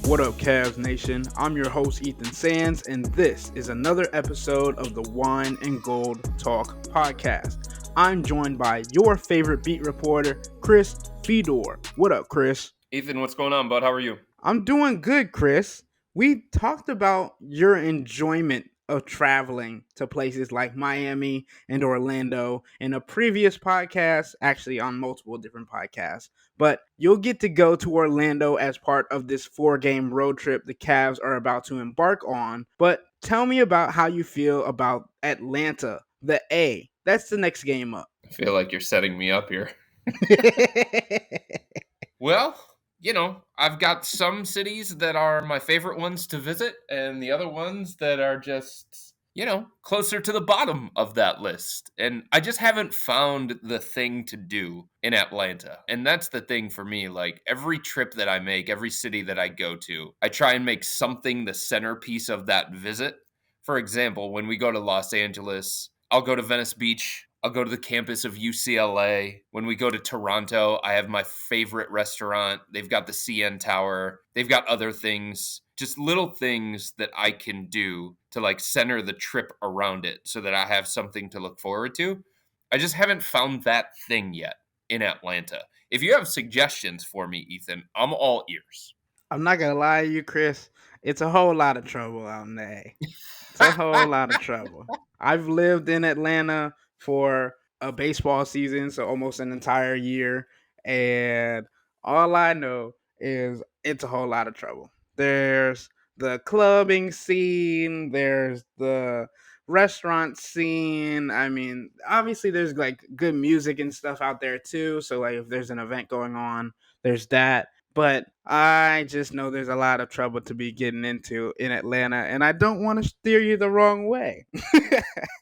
What up, Cavs Nation? I'm your host, Ethan Sands, and this is another episode of the Wine and Gold Talk podcast. I'm joined by your favorite beat reporter, Chris Fedor. What up, Chris? Ethan, what's going on, bud? How are you? I'm doing good, Chris. We talked about your enjoyment of traveling to places like Miami and Orlando in a previous podcast, actually on multiple different podcasts. But you'll get to go to Orlando as part of this 4-game road trip the Cavs are about to embark on. But tell me about how you feel about Atlanta, the A. That's the next game up. I feel like you're setting me up here. Well, I've got some cities that are my favorite ones to visit and the other ones that are just, closer to the bottom of that list. And I just haven't found the thing to do in Atlanta. And that's the thing for me. Like every trip that I make, every city that I go to, I try and make something the centerpiece of that visit. For example, when we go to Los Angeles, I'll go to Venice Beach. I'll go to the campus of UCLA. When we go to Toronto, I have my favorite restaurant. They've got the CN Tower. They've got other things, just little things that I can do to like center the trip around it so that I have something to look forward to. I just haven't found that thing yet in Atlanta. If you have suggestions for me, Ethan, I'm all ears. I'm not going to lie to you, Chris. It's a whole lot of trouble out there. It's a whole lot of trouble. I've lived in Atlanta for a baseball season, so almost an entire year, and all I know is it's a whole lot of trouble. There's the clubbing scene, there's the restaurant scene. I mean, obviously there's like good music and stuff out there too, so like if there's an event going on, there's that. But I just know there's a lot of trouble to be getting into in Atlanta, and I don't want to steer you the wrong way.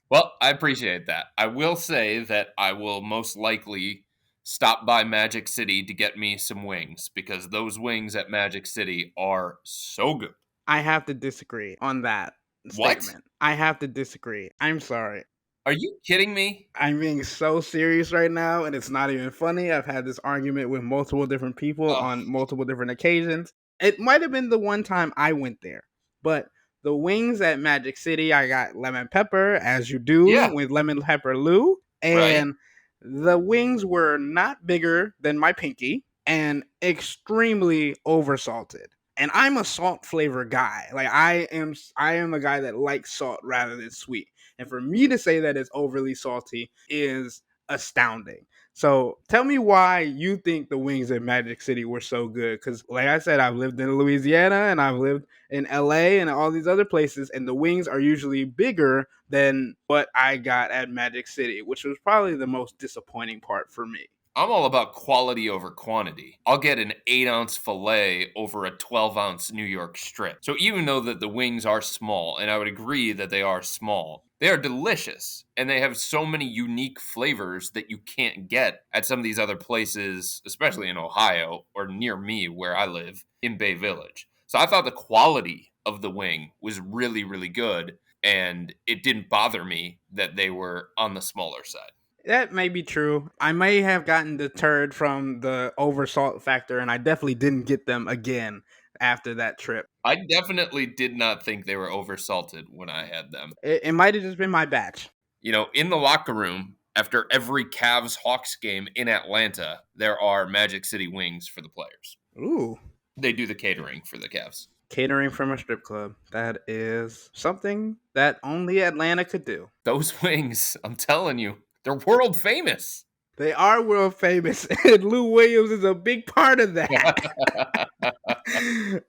Well, I appreciate that. I will say that I will most likely stop by Magic City to get me some wings because those wings at Magic City are so good. I have to disagree on that What? statement. I have to disagree. I'm sorry. Are you kidding me? I'm being so serious right now, and it's not even funny. I've had this argument with multiple different people Oh, on multiple different occasions. It might have been the one time I went there, but the wings at Magic City, I got lemon pepper, as you do yeah, with lemon pepper Lou, right? and the wings were not bigger than my pinky and extremely oversalted. And I'm a salt flavor guy. Like I am a guy that likes salt rather than sweet. And for me to say that it's overly salty is astounding. So tell me why you think the wings at Magic City were so good. Because like I said, I've lived in Louisiana and I've lived in LA and all these other places, and the wings are usually bigger than what I got at Magic City, which was probably the most disappointing part for me. I'm all about quality over quantity. I'll get an 8-ounce filet over a 12-ounce New York strip. So even though that the wings are small, and I would agree that they are small, they are delicious, and they have so many unique flavors that you can't get at some of these other places, especially in Ohio or near me where I live in Bay Village. So I thought the quality of the wing was really, really good, and it didn't bother me that they were on the smaller side. That may be true. I may have gotten deterred from the oversalt factor, and I definitely didn't get them again after that trip. I definitely did not think they were oversalted when I had them. It might have just been my batch. In the locker room, after every Cavs Hawks game in Atlanta, there are Magic City wings for the players. Ooh. They do the catering for the Cavs. Catering from a strip club. That is something that only Atlanta could do. Those wings, I'm telling you, they're world famous. They are world famous, and Lou Williams is a big part of that.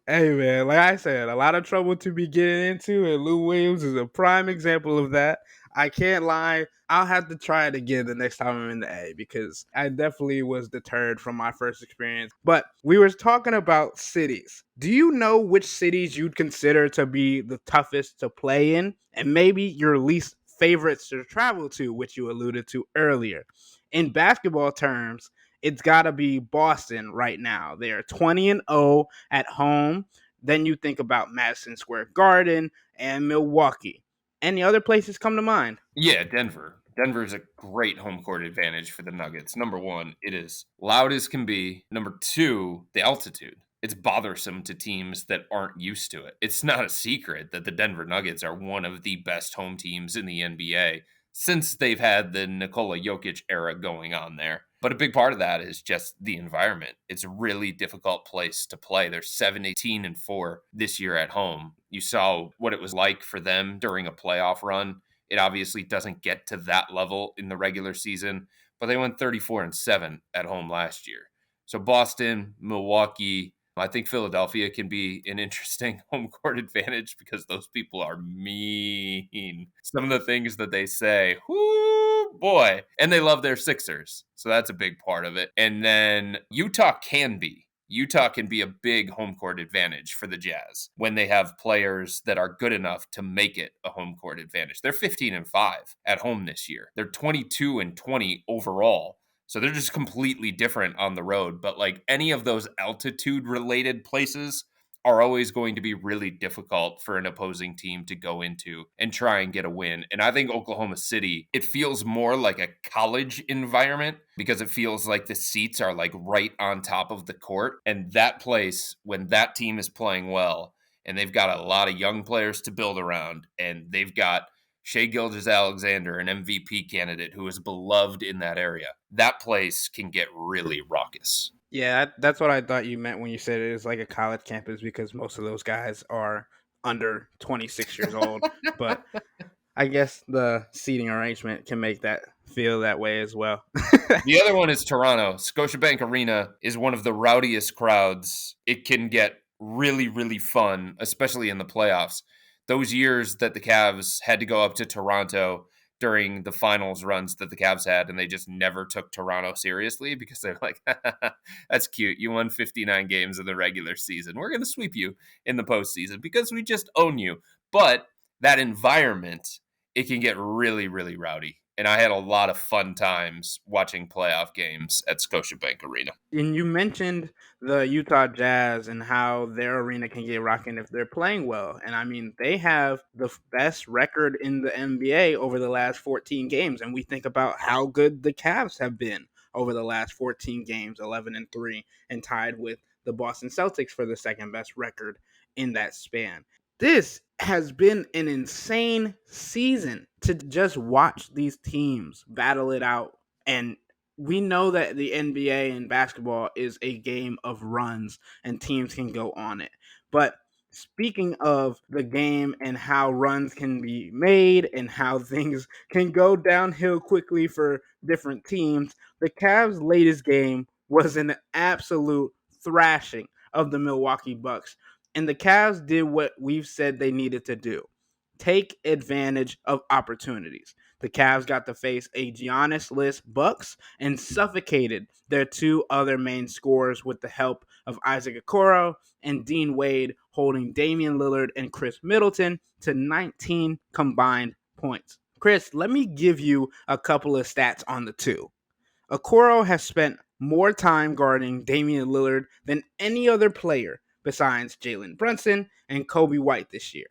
Hey, man, like I said, a lot of trouble to be getting into, and Lou Williams is a prime example of that. I can't lie. I'll have to try it again the next time I'm in the A because I definitely was deterred from my first experience. But we were talking about cities. Do you know which cities you'd consider to be the toughest to play in, and maybe your least favorites to travel to, which you alluded to earlier? In basketball terms, it's got to be Boston right now. They are 20-0 at home. Then you think about Madison Square Garden and Milwaukee. Any other places come to mind? Yeah, Denver. Denver is a great home court advantage for the Nuggets. Number one, it is loud as can be. Number two, the altitude. It's bothersome to teams that aren't used to it. It's not a secret that the Denver Nuggets are one of the best home teams in the NBA since they've had the Nikola Jokic era going on there. But a big part of that is just the environment. It's a really difficult place to play. They're 17-4 this year at home. You saw what it was like for them during a playoff run. It obviously doesn't get to that level in the regular season, but they went 34-7 at home last year. So Boston, Milwaukee, I think Philadelphia can be an interesting home court advantage because those people are mean. Some of the things that they say, whoo, boy. And they love their Sixers. So that's a big part of it. And then Utah can be. Utah can be a big home court advantage for the Jazz when they have players that are good enough to make it a home court advantage. They're 15-5 at home this year. They're 22-20 overall. So they're just completely different on the road. But like any of those altitude related places are always going to be really difficult for an opposing team to go into and try and get a win. And I think Oklahoma City, it feels more like a college environment because it feels like the seats are like right on top of the court. And that place, when that team is playing well, and they've got a lot of young players to build around, and they've got Shea Gilgeous-Alexander, an MVP candidate who is beloved in that area, that place can get really raucous. Yeah, that's what I thought you meant when you said it is like a college campus because most of those guys are under 26 years old. But I guess the seating arrangement can make that feel that way as well. The other one is Toronto. Scotiabank Arena is one of the rowdiest crowds. It can get really, really fun, especially in the playoffs. Those years that the Cavs had to go up to Toronto during the finals runs that the Cavs had, and they just never took Toronto seriously because they're like, that's cute. You won 59 games in the regular season. We're going to sweep you in the postseason because we just own you. But that environment, it can get really, really rowdy. And I had a lot of fun times watching playoff games at Scotiabank Arena. And you mentioned the Utah Jazz and how their arena can get rocking if they're playing well. And I mean, they have the best record in the NBA over the last 14 games. And we think about how good the Cavs have been over the last 14 games, 11-3, and tied with the Boston Celtics for the second best record in that span. This has been an insane season to just watch these teams battle it out. And we know that the NBA and basketball is a game of runs and teams can go on it. But speaking of the game and how runs can be made and how things can go downhill quickly for different teams, the Cavs' latest game was an absolute thrashing of the Milwaukee Bucks. And the Cavs did what we've said they needed to do: take advantage of opportunities. The Cavs got to face a Giannis-less Bucks and suffocated their two other main scorers with the help of Isaac Okoro and Dean Wade, holding Damian Lillard and Chris Middleton to 19 combined points. Chris, let me give you a couple of stats on the two. Okoro has spent more time guarding Damian Lillard than any other player besides Jalen Brunson and Kobe White this year.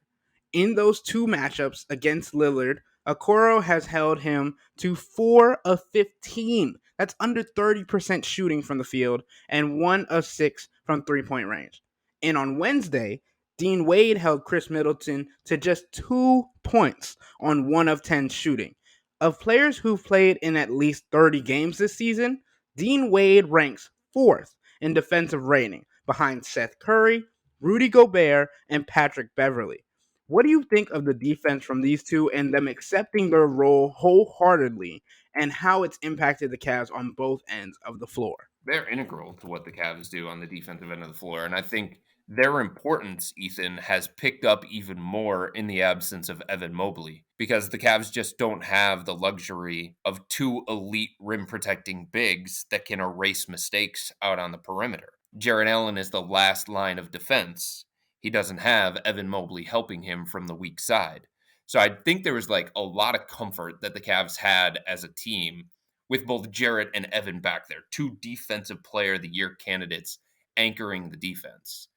In those two matchups against Lillard, Okoro has held him to 4 of 15. That's under 30% shooting from the field and 1 of 6 from three-point range. And on Wednesday, Dean Wade held Chris Middleton to just 2 points on 1 of 10 shooting. Of players who've played in at least 30 games this season, Dean Wade ranks 4th in defensive rating behind Seth Curry, Rudy Gobert, and Patrick Beverley. What do you think of the defense from these two and them accepting their role wholeheartedly and how it's impacted the Cavs on both ends of the floor? They're integral to what the Cavs do on the defensive end of the floor. And I think their importance, Ethan, has picked up even more in the absence of Evan Mobley because the Cavs just don't have the luxury of two elite rim protecting bigs that can erase mistakes out on the perimeter. Jarrett Allen is the last line of defense. He doesn't have Evan Mobley helping him from the weak side. So I think there was like a lot of comfort that the Cavs had as a team with both Jarrett and Evan back there, two defensive player of the year candidates anchoring the defense.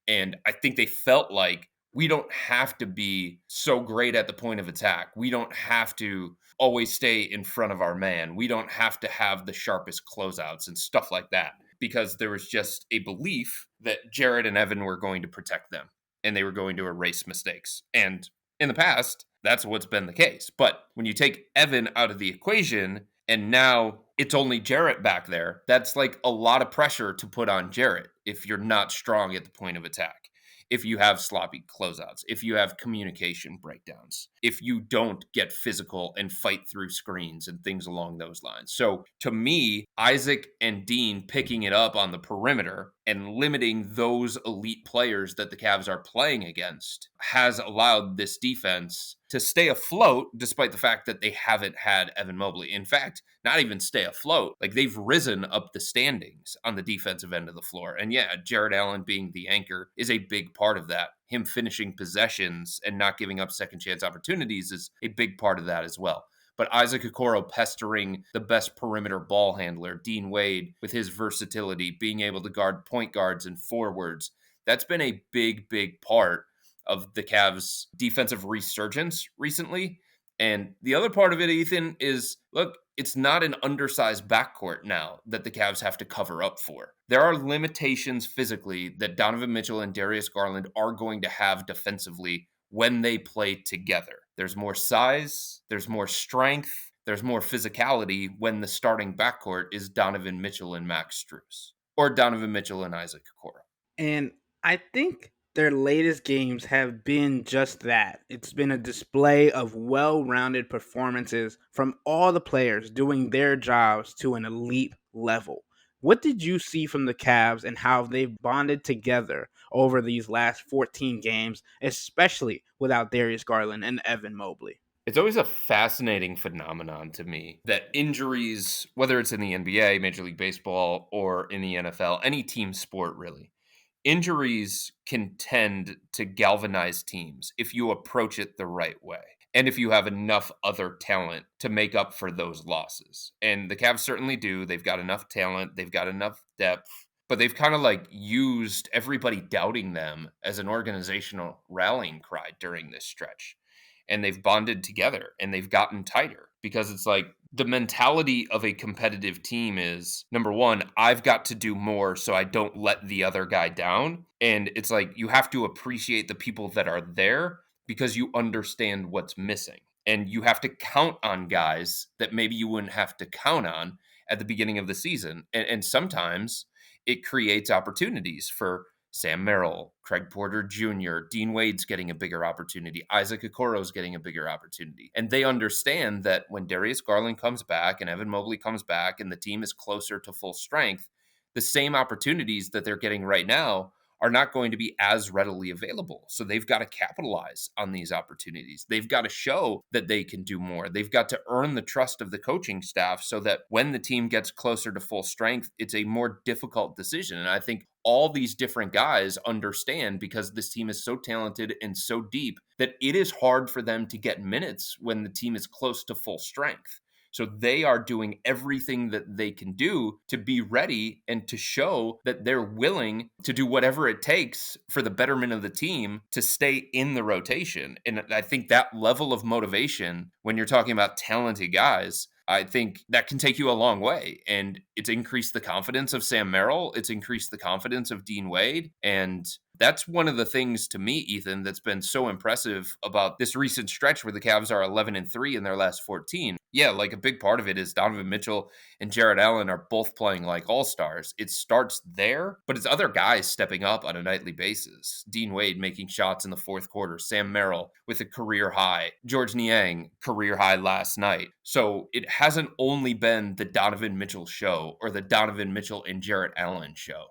And I think they felt like we don't have to be so great at the point of attack. We don't have to always stay in front of our man. We don't have to have the sharpest closeouts and stuff like that. because there was just a belief that Jarrett and Evan were going to protect them and they were going to erase mistakes. And in the past, that's what's been the case. But when you take Evan out of the equation and now it's only Jarrett back there, that's like a lot of pressure to put on Jarrett if you're not strong at the point of attack, if you have sloppy closeouts, if you have communication breakdowns, if you don't get physical and fight through screens and things along those lines. So to me, Isaac and Dean picking it up on the perimeter and limiting those elite players that the Cavs are playing against has allowed this defense to stay afloat despite the fact that they haven't had Evan Mobley. In fact, not even stay afloat. Like they've risen up the standings on the defensive end of the floor. And yeah, Jared Allen being the anchor is a big part of that. Him finishing possessions and not giving up second chance opportunities is a big part of that as well. But Isaac Okoro pestering the best perimeter ball handler, Dean Wade, with his versatility, being able to guard point guards and forwards, that's been a big, big part of the Cavs' defensive resurgence recently. And the other part of it, Ethan, is look, it's not an undersized backcourt now that the Cavs have to cover up for. There are limitations physically that Donovan Mitchell and Darius Garland are going to have defensively when they play together. There's more size, there's more strength, there's more physicality when the starting backcourt is Donovan Mitchell and Max Strus, or Donovan Mitchell and Isaac Okoro. And I think their latest games have been just that. It's been a display of well-rounded performances from all the players doing their jobs to an elite level. What did you see from the Cavs and how they've bonded together over these last 14 games, especially without Darius Garland and Evan Mobley? It's always a fascinating phenomenon to me that injuries, whether it's in the NBA, Major League Baseball, or in the NFL, any team sport really, injuries can tend to galvanize teams if you approach it the right way and if you have enough other talent to make up for those losses. And the Cavs certainly do. They've got enough talent, they've got enough depth, but they've kind of like used everybody doubting them as an organizational rallying cry during this stretch. And they've bonded together and they've gotten tighter because it's like the mentality of a competitive team is number one, I've got to do more so I don't let the other guy down. And it's like you have to appreciate the people that are there because you understand what's missing. And you have to count on guys that maybe you wouldn't have to count on at the beginning of the season. And sometimes it creates opportunities for Sam Merrill, Craig Porter Jr., Dean Wade's getting a bigger opportunity. Isaac Okoro's getting a bigger opportunity. And they understand that when Darius Garland comes back and Evan Mobley comes back and the team is closer to full strength, the same opportunities that they're getting right now are not going to be as readily available. So they've got to capitalize on these opportunities. They've got to show that they can do more. They've got to earn the trust of the coaching staff so that when the team gets closer to full strength, it's a more difficult decision. And I think all these different guys understand because this team is so talented and so deep that it is hard for them to get minutes when the team is close to full strength. So they are doing everything that they can do to be ready and to show that they're willing to do whatever it takes for the betterment of the team to stay in the rotation. And I think that level of motivation, when you're talking about talented guys, I think that can take you a long way. And it's increased the confidence of Sam Merrill. It's increased the confidence of Dean Wade. And that's one of the things to me, Ethan, that's been so impressive about this recent stretch where the Cavs are 11-3 in their last 14. Yeah, like a big part of it is Donovan Mitchell and Jared Allen are both playing like all-stars. It starts there, but it's other guys stepping up on a nightly basis. Dean Wade making shots in the fourth quarter, Sam Merrill with a career high, George Niang, career high last night. So it hasn't only been the Donovan Mitchell show or the Donovan Mitchell and Jared Allen show.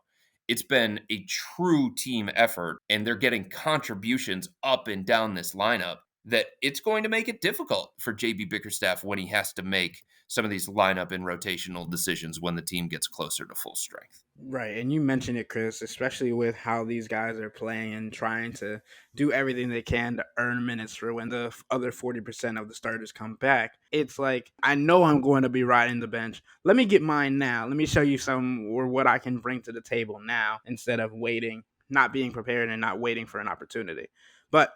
It's been a true team effort, and they're getting contributions up and down this lineup that it's going to make it difficult for JB Bickerstaff when he has to make some of these lineup and rotational decisions when the team gets closer to full strength. Right, and you mentioned it, Chris, especially with how these guys are playing and trying to do everything they can to earn minutes for when the other 40% of the starters come back. It's like, I know I'm going to be riding the bench. Let me get mine now. Let me show you some or what I can bring to the table now instead of waiting, not being prepared and not waiting for an opportunity. But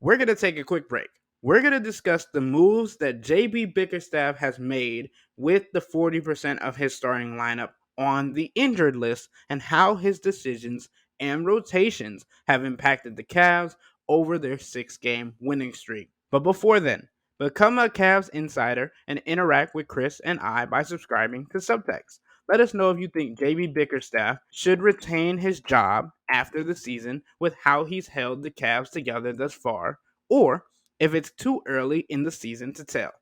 we're going to take a quick break. We're going to discuss the moves that JB Bickerstaff has made with the 40% of his starting lineup on the injured list and how his decisions and rotations have impacted the Cavs over their 6-game winning streak. But before then, become a Cavs insider and interact with Chris and I by subscribing to Subtext. Let us know if you think JB Bickerstaff should retain his job after the season with how he's held the Cavs together thus far, or if it's too early in the season to tell.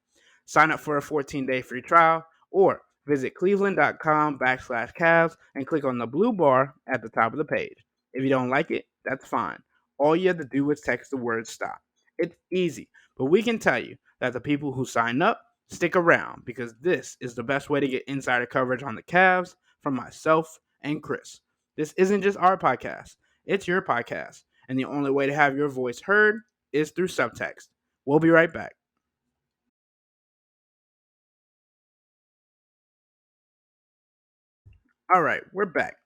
Sign up for a 14-day free trial or visit cleveland.com/Cavs and click on the blue bar at the top of the page. If you don't like it, that's fine. All you have to do is text the word stop. It's easy, but we can tell you that the people who sign up stick around because this is the best way to get insider coverage on the Cavs from myself and Chris. This isn't just our podcast, it's your podcast. And the only way to have your voice heard is through subtext. We'll be right back. All right, we're back.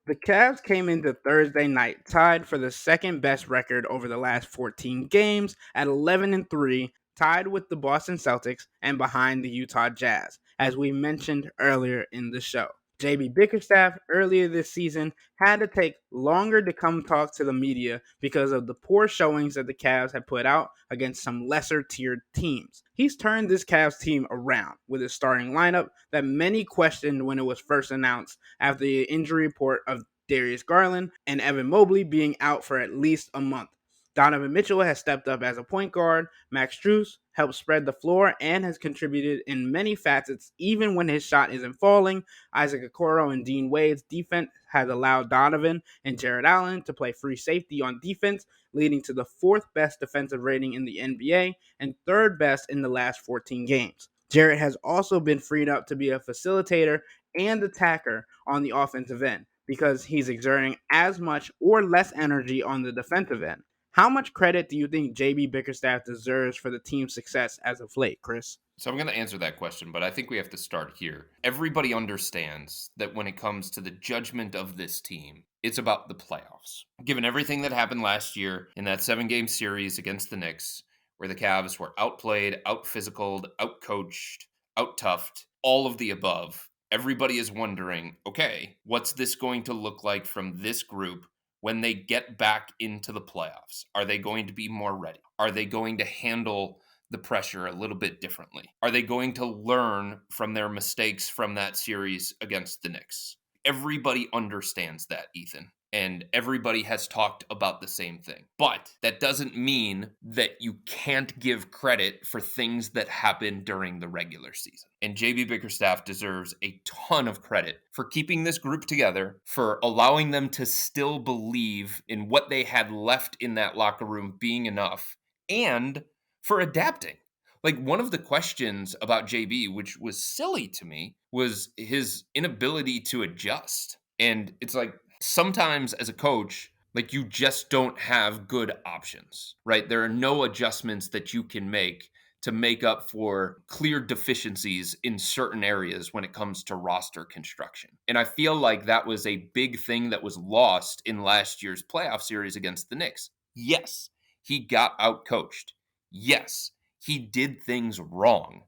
The Cavs came into Thursday night tied for the second best record over the last 14 games at 11-3, tied with the Boston Celtics and behind the Utah Jazz, as we mentioned earlier in the show. JB Bickerstaff earlier this season had to take longer to come talk to the media because of the poor showings that the Cavs had put out against some lesser tiered teams. He's turned this Cavs team around with a starting lineup that many questioned when it was first announced after the injury report of Darius Garland and Evan Mobley being out for at least a month. Donovan Mitchell has stepped up as a point guard. Max Strus helped spread the floor and has contributed in many facets even when his shot isn't falling. Isaac Okoro and Dean Wade's defense has allowed Donovan and Jared Allen to play free safety on defense, leading to the fourth best defensive rating in the NBA and third best in the last 14 games. Jarrett has also been freed up to be a facilitator and attacker on the offensive end because he's exerting as much or less energy on the defensive end. How much credit do you think JB Bickerstaff deserves for the team's success as of late, Chris? So I'm going to answer that question, but I think we have to start here. Everybody understands that when it comes to the judgment of this team, it's about the playoffs. Given everything that happened last year in that 7-game series against the Knicks, where the Cavs were outplayed, out-physicaled, out-coached, out-toughed, all of the above, everybody is wondering, okay, what's this going to look like from this group when they get back into the playoffs? Are they going to be more ready? Are they going to handle the pressure a little bit differently? Are they going to learn from their mistakes from that series against the Knicks? Everybody understands that, Ethan, and everybody has talked about the same thing. But that doesn't mean that you can't give credit for things that happen during the regular season. And JB Bickerstaff deserves a ton of credit for keeping this group together, for allowing them to still believe in what they had left in that locker room being enough, and for adapting. Like, one of the questions about JB, which was silly to me, was his inability to adjust. And it's like, sometimes as a coach, like, you just don't have good options, right? There are no adjustments that you can make up for clear deficiencies in certain areas when it comes to roster construction. And I feel like that was a big thing that was lost in last year's playoff series against the Knicks. Yes, he got outcoached. Yes, he did things wrong,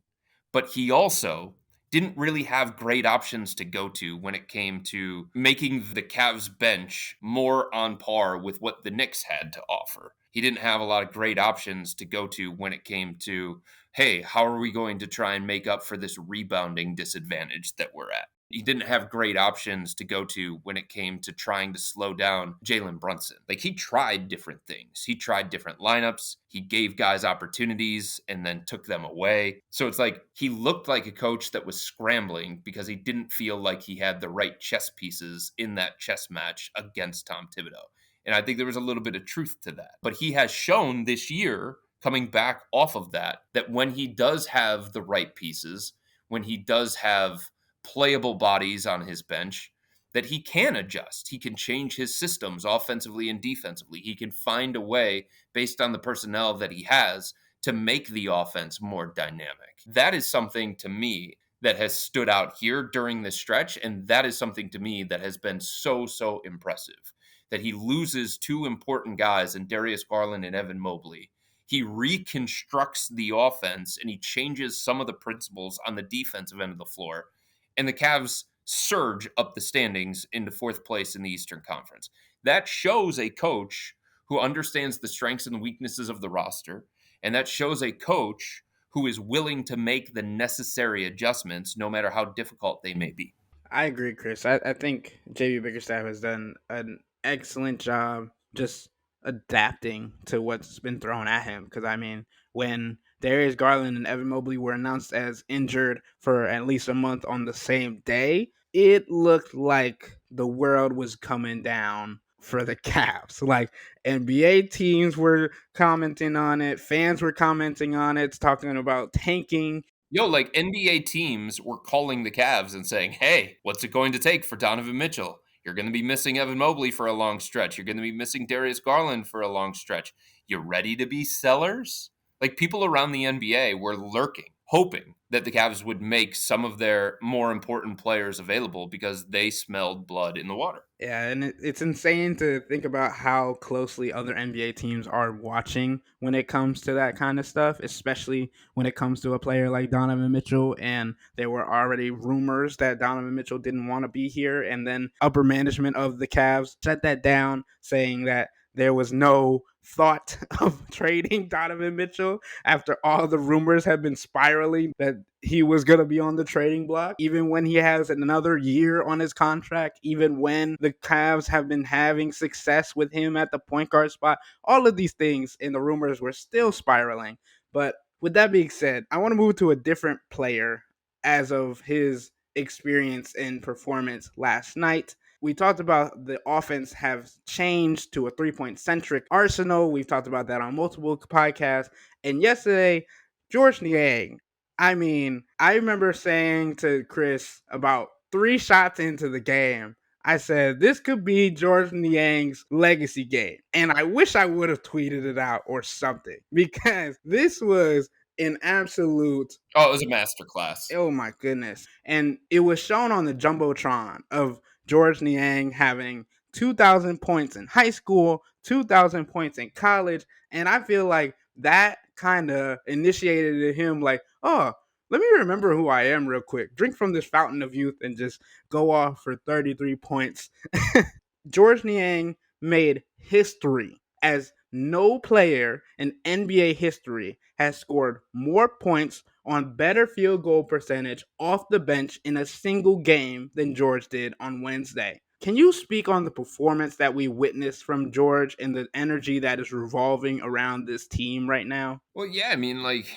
but he also didn't really have great options to go to when it came to making the Cavs bench more on par with what the Knicks had to offer. He didn't have a lot of great options to go to when it came to, hey, how are we going to try and make up for this rebounding disadvantage that we're at? He didn't have great options to go to when it came to trying to slow down Jalen Brunson. Like, he tried different things. He tried different lineups. He gave guys opportunities and then took them away. So it's like he looked like a coach that was scrambling because he didn't feel like he had the right chess pieces in that chess match against Tom Thibodeau. And I think there was a little bit of truth to that. But he has shown this year, coming back off of that, that when he does have the right pieces, when he does have playable bodies on his bench, that he can adjust. He can change his systems offensively and defensively. He can find a way based on the personnel that he has to make the offense more dynamic. That is something to me that has stood out here during this stretch. And that is something to me that has been so, so impressive. That he loses two important guys in Darius Garland and Evan Mobley. He reconstructs the offense and he changes some of the principles on the defensive end of the floor. And the Cavs surge up the standings into fourth place in the Eastern Conference. That shows a coach who understands the strengths and weaknesses of the roster, and that shows a coach who is willing to make the necessary adjustments no matter how difficult they may be. I agree, Chris. I think JB Bickerstaff has done an excellent job just adapting to what's been thrown at him. Because, I mean, when Darius Garland and Evan Mobley were announced as injured for at least a month on the same day, it looked like the world was coming down for the Cavs. Like, NBA teams were commenting on it, fans were commenting on it, talking about tanking. Yo, like NBA teams were calling the Cavs and saying, "Hey, what's it going to take for Donovan Mitchell? You're going to be missing Evan Mobley for a long stretch. You're going to be missing Darius Garland for a long stretch. You ready to be sellers?" Like people around the NBA were lurking, hoping that the Cavs would make some of their more important players available because they smelled blood in the water. Yeah, and it's insane to think about how closely other NBA teams are watching when it comes to that kind of stuff, especially when it comes to a player like Donovan Mitchell. And there were already rumors that Donovan Mitchell didn't want to be here. And then upper management of the Cavs shut that down, saying that there was no thought of trading Donovan Mitchell after all the rumors have been spiraling that he was going to be on the trading block, even when he has another year on his contract, even when the Cavs have been having success with him at the point guard spot. All of these things and the rumors were still spiraling. But with that being said, I want to move to a different player as of his experience and performance last night. We talked about the offense have changed to a 3-point centric arsenal. We've talked about that on multiple podcasts. And yesterday, George Niang, I mean, I remember saying to Chris about 3 shots into the game, I said, this could be George Niang's legacy game. And I wish I would have tweeted it out or something because this was an absolute, Oh, it was a masterclass. oh my goodness. And it was shown on the Jumbotron of George Niang having 2,000 points in high school, 2,000 points in college. And I feel like that kind of initiated him, like, oh, let me remember who I am real quick. Drink from this fountain of youth and just go off for 33 points. George Niang made history as no player in NBA history has scored more points on better field goal percentage off the bench in a single game than George did on Wednesday. Can you speak on the performance that we witnessed from George and the energy that is revolving around this team right now? Well, yeah, I mean, like,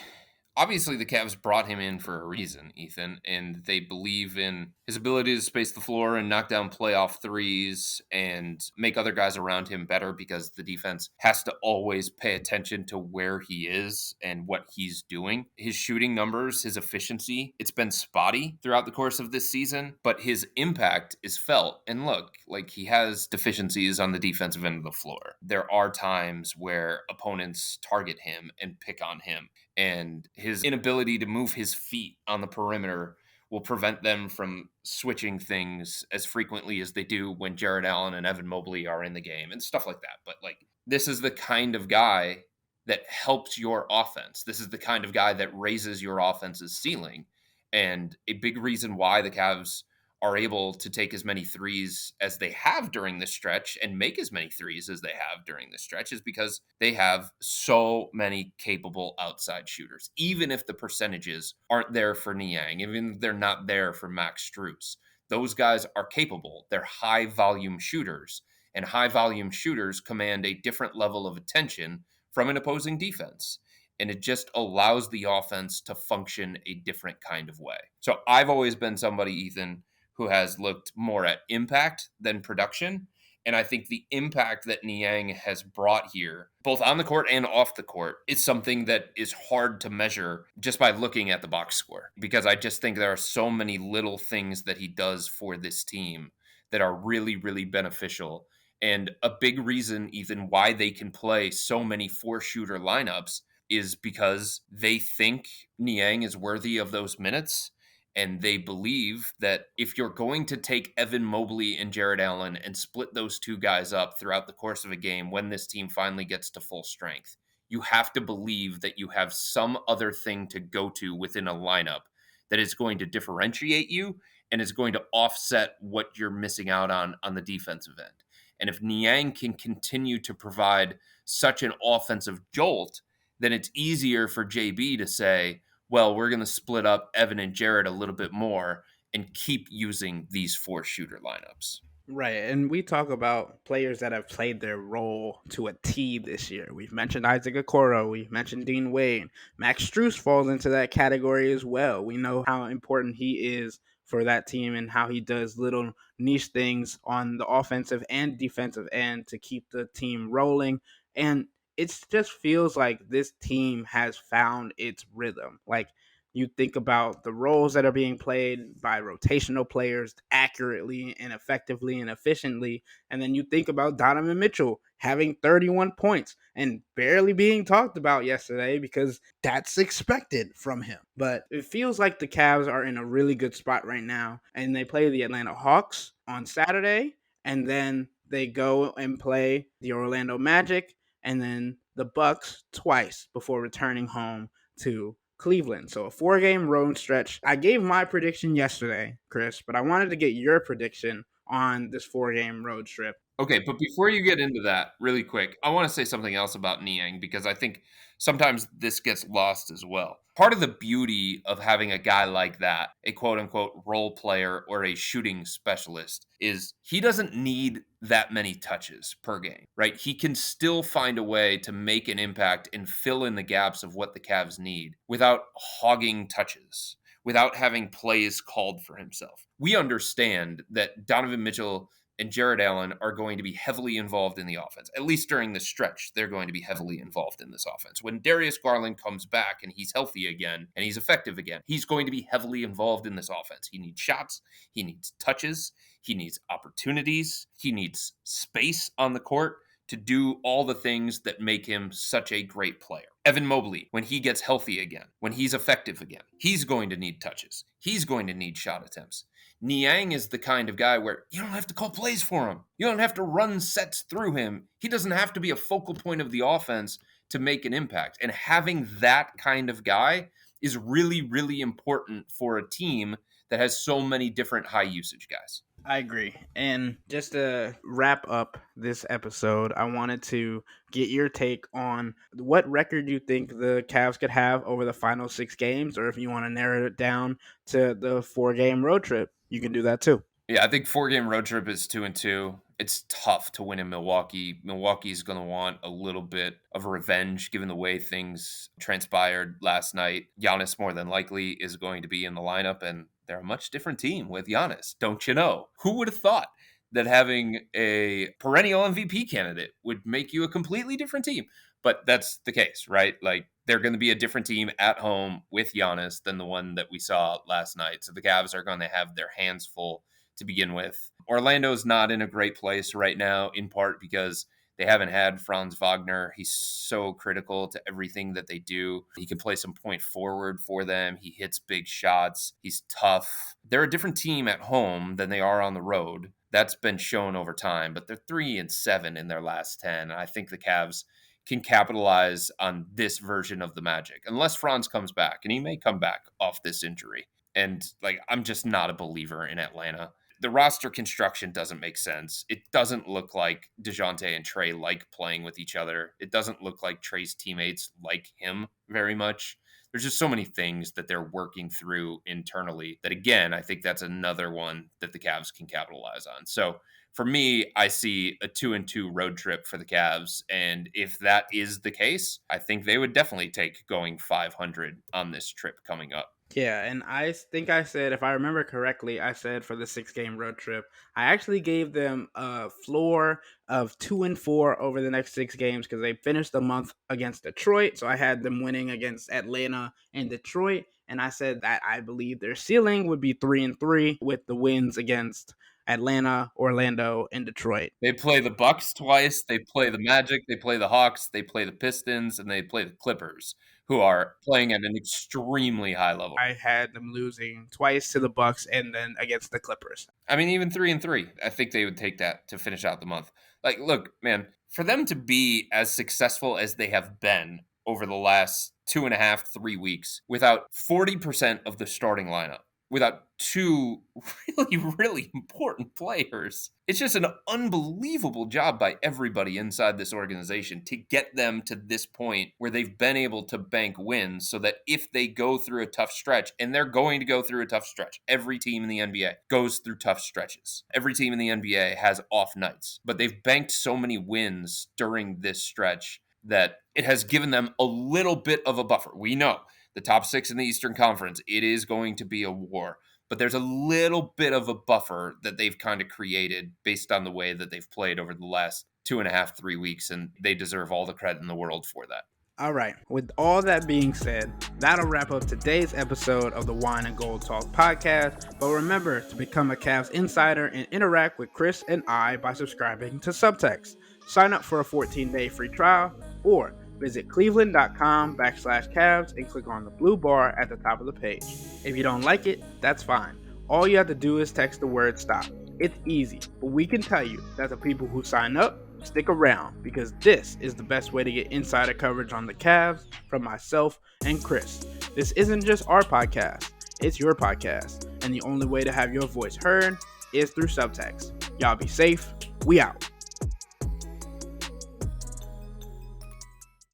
obviously the Cavs brought him in for a reason, Ethan, and they believe in his ability to space the floor and knock down playoff threes and make other guys around him better because the defense has to always pay attention to where he is and what he's doing. His shooting numbers, his efficiency, it's been spotty throughout the course of this season, but his impact is felt. And look, like he has deficiencies on the defensive end of the floor. There are times where opponents target him and pick on him, and his inability to move his feet on the perimeter will prevent them from switching things as frequently as they do when Jared Allen and Evan Mobley are in the game and stuff like that. But like, this is the kind of guy that helps your offense. This is the kind of guy that raises your offense's ceiling. And a big reason why the Cavs are able to take as many threes as they have during this stretch and make as many threes as they have during this stretch is because they have so many capable outside shooters. Even if the percentages aren't there for Niang, even if they're not there for Max Strus, those guys are capable. They're high volume shooters, and high volume shooters command a different level of attention from an opposing defense. And it just allows the offense to function a different kind of way. So I've always been somebody, Ethan, who has looked more at impact than production. And I think the impact that Niang has brought here, both on the court and off the court, is something that is hard to measure just by looking at the box score. Because I just think there are so many little things that he does for this team that are really, really beneficial. And a big reason, Ethan, why they can play so many 4-shooter lineups is because they think Niang is worthy of those minutes. And they believe that if you're going to take Evan Mobley and Jared Allen and split those two guys up throughout the course of a game when this team finally gets to full strength, you have to believe that you have some other thing to go to within a lineup that is going to differentiate you and it's going to offset what you're missing out on the defensive end. And if Niang can continue to provide such an offensive jolt, then it's easier for JB to say, well, we're going to split up Evan and Jared a little bit more and keep using these 4 shooter lineups. Right, and we talk about players that have played their role to a T this year. We've mentioned Isaac Okoro, we've mentioned Dean Wade. Max Strus falls into that category as well. We know how important he is for that team and how he does little niche things on the offensive and defensive end to keep the team rolling. And it just feels like this team has found its rhythm. Like, you think about the roles that are being played by rotational players accurately and effectively and efficiently. And then you think about Donovan Mitchell having 31 points and barely being talked about yesterday because that's expected from him. But it feels like the Cavs are in a really good spot right now. And they play the Atlanta Hawks on Saturday. And then they go and play the Orlando Magic and then the Bucks twice before returning home to Cleveland. So a 4-game road stretch. I gave my prediction yesterday, Chris, but I wanted to get your prediction on this 4-game road trip. Okay, but before you get into that, really quick, I want to say something else about Niang because I think sometimes this gets lost as well. Part of the beauty of having a guy like that, a quote unquote role player or a shooting specialist, is he doesn't need that many touches per game, right? He can still find a way to make an impact and fill in the gaps of what the Cavs need without hogging touches, without having plays called for himself. We understand that Donovan Mitchell and Jared Allen are going to be heavily involved in the offense. At least during the stretch, they're going to be heavily involved in this offense. When Darius Garland comes back and he's healthy again and he's effective again, he's going to be heavily involved in this offense. He needs shots, he needs touches, he needs opportunities, he needs space on the court to do all the things that make him such a great player. Evan Mobley, when he gets healthy again, when he's effective again, he's going to need touches. He's going to need shot attempts. Niang is the kind of guy where you don't have to call plays for him. You don't have to run sets through him. He doesn't have to be a focal point of the offense to make an impact. And having that kind of guy is really, really important for a team that has so many different high usage guys. I agree. And just to wrap up this episode, I wanted to get your take on what record you think the Cavs could have over the final 6 games, or if you want to narrow it down to the 4-game road trip, you can do that too. Yeah, I think 4-game road trip is 2-2. It's tough to win in Milwaukee. Milwaukee's going to want a little bit of revenge given the way things transpired last night. Giannis more than likely is going to be in the lineup, and they're a much different team with Giannis, don't you know? Who would have thought that having a perennial MVP candidate would make you a completely different team? But that's the case, right? Like, they're going to be a different team at home with Giannis than the one that we saw last night. So the Cavs are going to have their hands full to begin with. Orlando's not in a great place right now, in part because they haven't had Franz Wagner. He's so critical to everything that they do. He can play some point forward for them. He hits big shots. He's tough. They're a different team at home than they are on the road. That's been shown over time, but they're 3-7 in their last 10. I think the Cavs can capitalize on this version of the Magic, unless Franz comes back, and he may come back off this injury. And like, I'm just not a believer in Atlanta. The roster construction doesn't make sense. It doesn't look like DeJounte and Trey like playing with each other. It doesn't look like Trey's teammates like him very much. There's just so many things that they're working through internally that, again, I think that's another one that the Cavs can capitalize on. So for me, I see a 2-2 road trip for the Cavs. And if that is the case, I think they would definitely take going 500 on this trip coming up. Yeah, and I think I said, if I remember correctly, I said for the 6-game road trip, I actually gave them a floor of 2-4 over the next 6 games because they finished the month against Detroit. So I had them winning against Atlanta and Detroit. And I said that I believe their ceiling would be 3-3 with the wins against Atlanta, Orlando, and Detroit. They play the Bucks twice, they play the Magic, they play the Hawks, they play the Pistons, and they play the Clippers, who are playing at an extremely high level. I had them losing twice to the Bucks and then against the Clippers. I mean, even 3-3, I think they would take that to finish out the month. Like, look, man, for them to be as successful as they have been over the last 2.5, 3 weeks without 40% of the starting lineup, without two really, really important players. It's just an unbelievable job by everybody inside this organization to get them to this point where they've been able to bank wins so that if they go through a tough stretch, and they're going to go through a tough stretch, every team in the NBA goes through tough stretches. Every team in the NBA has off nights, but they've banked so many wins during this stretch that it has given them a little bit of a buffer. We know the top 6 in the Eastern Conference, it is going to be a war. But there's a little bit of a buffer that they've kind of created based on the way that they've played over the last 2.5, 3 weeks, and they deserve all the credit in the world for that. All right, with all that being said, that'll wrap up today's episode of the Wine and Gold Talk podcast. But remember to become a Cavs insider and interact with Chris and I by subscribing to Subtext. Sign up for a 14-day free trial or visit cleveland.com/Cavs and click on the blue bar at the top of the page. If you don't like it, that's fine. All you have to do is text the word stop. It's easy, but we can tell you that the people who sign up stick around because this is the best way to get insider coverage on the Cavs from myself and Chris. This isn't just our podcast, it's your podcast, and the only way to have your voice heard is through Subtext. Y'all be safe. We out.